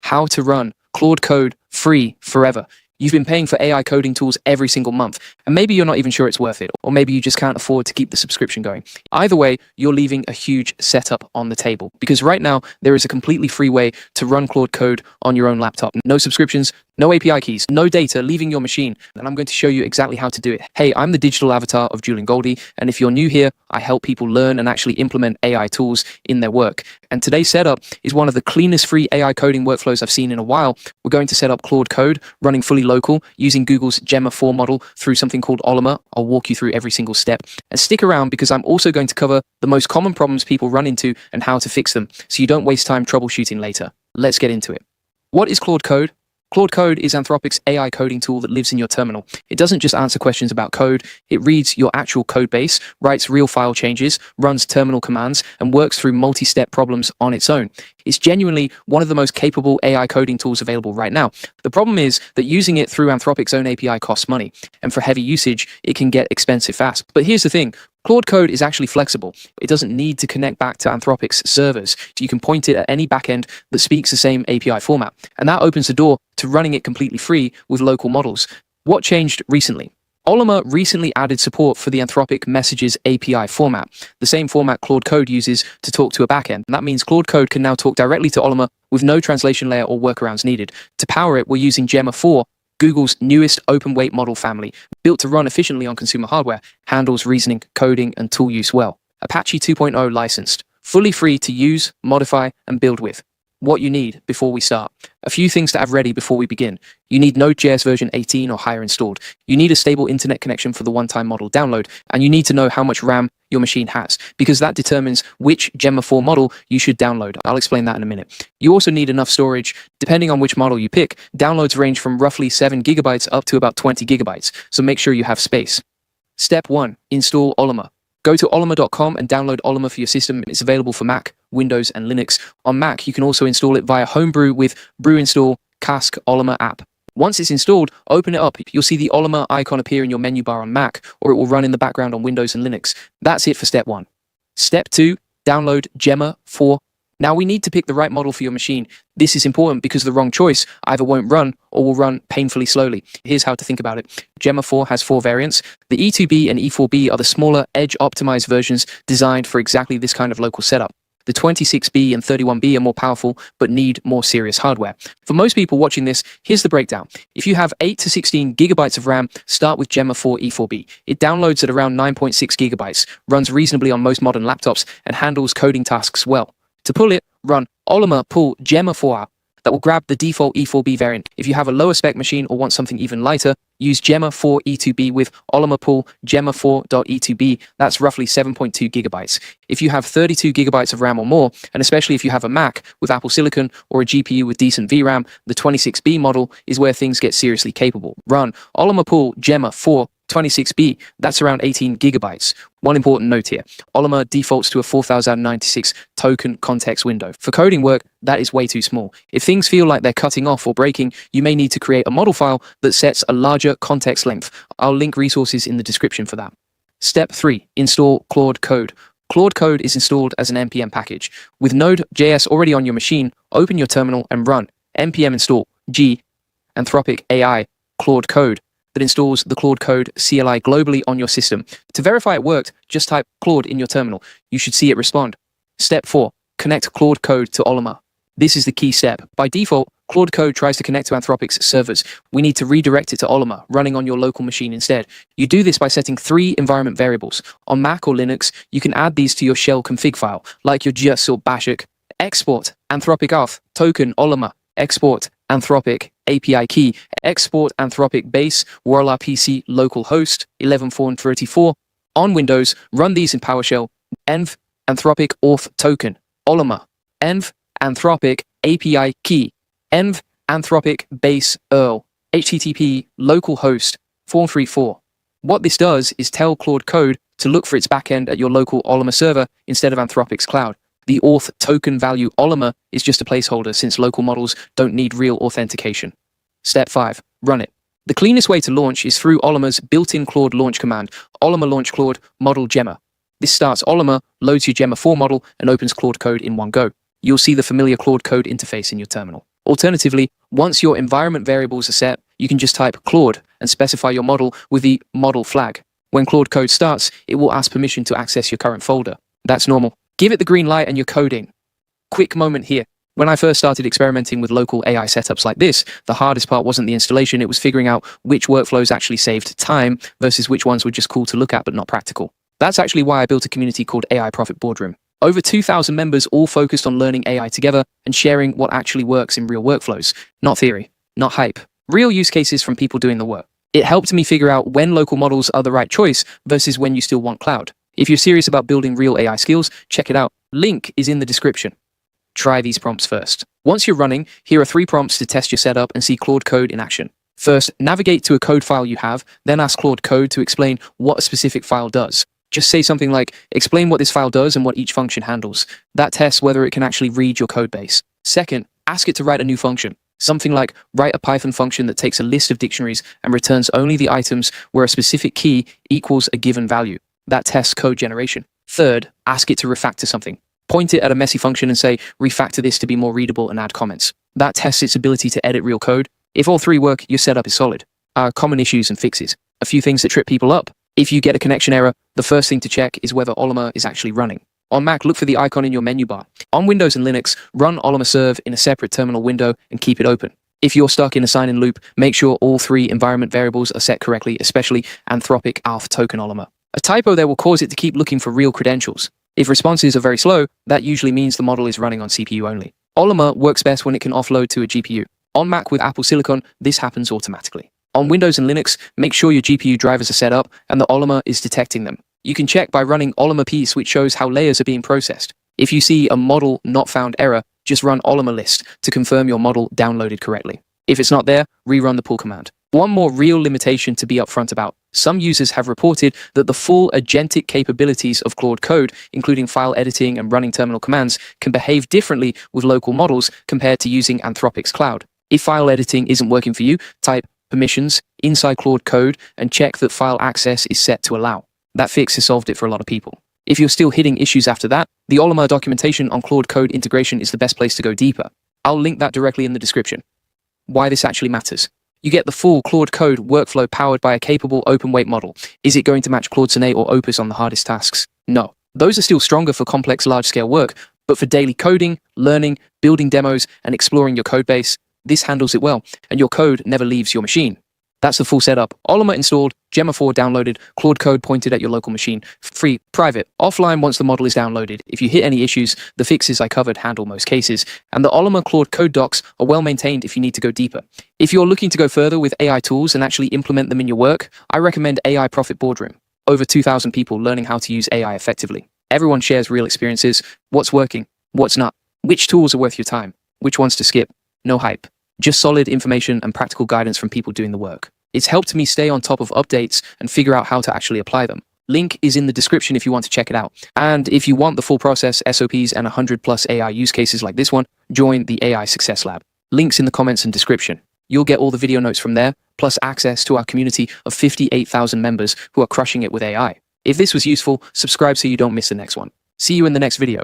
how to run Claude Code free forever. You've been paying for AI coding tools every single month, and maybe you're not even sure it's worth it, or maybe you just can't afford to keep the subscription going. Either way, you're leaving a huge setup on the table, because right now there is a completely free way to run Claude Code on your own laptop. No subscriptions, no API keys, no data leaving your machine, and I'm going to show you exactly how to do it. Hey, I'm the digital avatar of Julian Goldie, and if you're new here, I help people learn and actually implement AI tools in their work. And today's setup is one of the cleanest free AI coding workflows I've seen in a while. We're going to set up Claude Code running fully local using Google's Gemma 4 model through something called Ollama. I'll walk you through every single step. And stick around because I'm also going to cover the most common problems people run into and how to fix them, so you don't waste time troubleshooting later. Let's get into it. What is Claude Code? Claude Code is Anthropic's AI coding tool that lives in your terminal. It doesn't just answer questions about code, it reads your actual code base, writes real file changes, runs terminal commands, and works through multi-step problems on its own. It's genuinely one of the most capable AI coding tools available right now. The problem is that using it through Anthropic's own API costs money, and for heavy usage, it can get expensive fast. But here's the thing. Claude Code is actually flexible. It doesn't need to connect back to Anthropic's servers. You can point it at any backend that speaks the same API format, and that opens the door to running it completely free with local models. What changed recently? Ollama recently added support for the Anthropic Messages API format, the same format Claude Code uses to talk to a backend. And that means Claude Code can now talk directly to Ollama with no translation layer or workarounds needed. To power it, we're using Gemma 4, Google's newest open-weight model family, built to run efficiently on consumer hardware, handles reasoning, coding, and tool use well. Apache 2.0 licensed, fully free to use, modify, and build with. What you need before we start. A few things to have ready before we begin. You need Node.js version 18 or higher installed. You need a stable internet connection for the one-time model download, and you need to know how much RAM your machine has, because that determines which Gemma 4 model you should download. I'll explain that in a minute. You also need enough storage. Depending on which model you pick, downloads range from roughly 7 gigabytes up to about 20 gigabytes, so make sure you have space. Step 1. Install Ollama. Go to ollama.com and download Ollama for your system. It's available for Mac, Windows, and Linux. On Mac, you can also install it via Homebrew with brew install cask Ollama app. Once it's installed, open it up. You'll see the Ollama icon appear in your menu bar on Mac, or it will run in the background on Windows and Linux. That's it for step 1. Step 2, download Gemma 4. Now we need to pick the right model for your machine. This is important because the wrong choice either won't run or will run painfully slowly. Here's how to think about it. Gemma 4 has 4 variants. The E2B and E4B are the smaller, edge-optimized versions designed for exactly this kind of local setup. The 26B and 31B are more powerful, but need more serious hardware. For most people watching this, here's the breakdown. If you have 8 to 16 gigabytes of RAM, start with Gemma 4 E4B. It downloads at around 9.6 gigabytes, runs reasonably on most modern laptops, and handles coding tasks well. To pull it, run Ollama pull Gemma 4. That will grab the default E4B variant. If you have a lower spec machine or want something even lighter, use Gemma 4 E2B with Ollama pull Gemma 4.E2B. That's roughly 7.2 gigabytes. If you have 32 gigabytes of RAM or more, and especially if you have a Mac with Apple Silicon or a GPU with decent VRAM, the 26B model is where things get seriously capable. Run Ollama pull Gemma 4 26B, that's around 18 gigabytes. One important note here, Ollama defaults to a 4096 token context window. For coding work, that is way too small. If things feel like they're cutting off or breaking, you may need to create a model file that sets a larger context length. I'll link resources in the description for that. Step 3, install Claude Code. Claude Code is installed as an npm package. With Node.js already on your machine, open your terminal and run npm install g Anthropic AI Claude Code. That installs the Claude Code CLI globally on your system. To verify it worked, just type Claude in your terminal. You should see it respond. Step 4, connect Claude Code to Ollama. This is the key step. By default, Claude Code tries to connect to Anthropic's servers. We need to redirect it to Ollama, running on your local machine instead. You do this by setting 3 environment variables. On Mac or Linux, you can add these to your shell config file, like your just or basic. Export Anthropic auth token Ollama. Export Anthropic API key, export Anthropic base, Warla PC localhost 11434. On Windows, run these in PowerShell. Env Anthropic auth token, Ollama. Env Anthropic API key, Env Anthropic base URL, HTTP localhost 434. What this does is tell Claude Code to look for its backend at your local Ollama server instead of Anthropic's cloud. The auth token value Ollama is just a placeholder since local models don't need real authentication. Step 5. Run it. The cleanest way to launch is through Ollama's built-in Claude launch command, Ollama launch Claude model Gemma. This starts Ollama, loads your Gemma 4 model, and opens Claude Code in one go. You'll see the familiar Claude Code interface in your terminal. Alternatively, once your environment variables are set, you can just type Claude and specify your model with the model flag. When Claude Code starts, it will ask permission to access your current folder. That's normal. Give it the green light and you're coding. Quick moment here. When I first started experimenting with local AI setups like this, the hardest part wasn't the installation, it was figuring out which workflows actually saved time versus which ones were just cool to look at but not practical. That's actually why I built a community called AI Profit Boardroom. Over 2,000 members all focused on learning AI together and sharing what actually works in real workflows. Not theory, not hype. Real use cases from people doing the work. It helped me figure out when local models are the right choice versus when you still want cloud. If you're serious about building real AI skills, check it out. Link is in the description. Try these prompts first. Once you're running, here are 3 prompts to test your setup and see Claude Code in action. First, navigate to a code file you have, then ask Claude Code to explain what a specific file does. Just say something like, explain what this file does and what each function handles. That tests whether it can actually read your code base. Second, ask it to write a new function. Something like, write a Python function that takes a list of dictionaries and returns only the items where a specific key equals a given value. That tests code generation. Third, ask it to refactor something. Point it at a messy function and say, refactor this to be more readable and add comments. That tests its ability to edit real code. If all 3 work, your setup is solid. Common issues and fixes. A few things that trip people up. If you get a connection error, the first thing to check is whether Ollama is actually running. On Mac, look for the icon in your menu bar. On Windows and Linux, run Ollama serve in a separate terminal window and keep it open. If you're stuck in a sign-in loop, make sure all 3 environment variables are set correctly, especially Anthropic Alpha token Ollama. A typo there will cause it to keep looking for real credentials. If responses are very slow, that usually means the model is running on CPU only. Ollama works best when it can offload to a GPU. On Mac with Apple Silicon, this happens automatically. On Windows and Linux, make sure your GPU drivers are set up and the Ollama is detecting them. You can check by running Ollama piece, which shows how layers are being processed. If you see a model not found error, just run Ollama list to confirm your model downloaded correctly. If it's not there, rerun the pull command. One more real limitation to be upfront about. Some users have reported that the full agentic capabilities of Claude Code, including file editing and running terminal commands, can behave differently with local models compared to using Anthropic's cloud. If file editing isn't working for you, type permissions inside Claude Code and check that file access is set to allow. That fix has solved it for a lot of people. If you're still hitting issues after that, the Ollama documentation on Claude Code integration is the best place to go deeper. I'll link that directly in the description. Why this actually matters. You get the full Claude Code workflow powered by a capable open-weight model. Is it going to match Claude Sonnet or Opus on the hardest tasks? No. Those are still stronger for complex large-scale work, but for daily coding, learning, building demos, and exploring your code base, this handles it well, and your code never leaves your machine. That's the full setup. Ollama installed, Gemma 4 downloaded, Claude Code pointed at your local machine. Free, private, offline once the model is downloaded. If you hit any issues, the fixes I covered handle most cases. And the Ollama Claude Code docs are well maintained if you need to go deeper. If you're looking to go further with AI tools and actually implement them in your work, I recommend AI Profit Boardroom. Over 2,000 people learning how to use AI effectively. Everyone shares real experiences. What's working? What's not? Which tools are worth your time? Which ones to skip? No hype. Just solid information and practical guidance from people doing the work. It's helped me stay on top of updates and figure out how to actually apply them. Link is in the description if you want to check it out. And if you want the full process, SOPs, and 100+ AI use cases like this one, join the AI Success Lab. Links in the comments and description. You'll get all the video notes from there, plus access to our community of 58,000 members who are crushing it with AI. If this was useful, subscribe so you don't miss the next one. See you in the next video.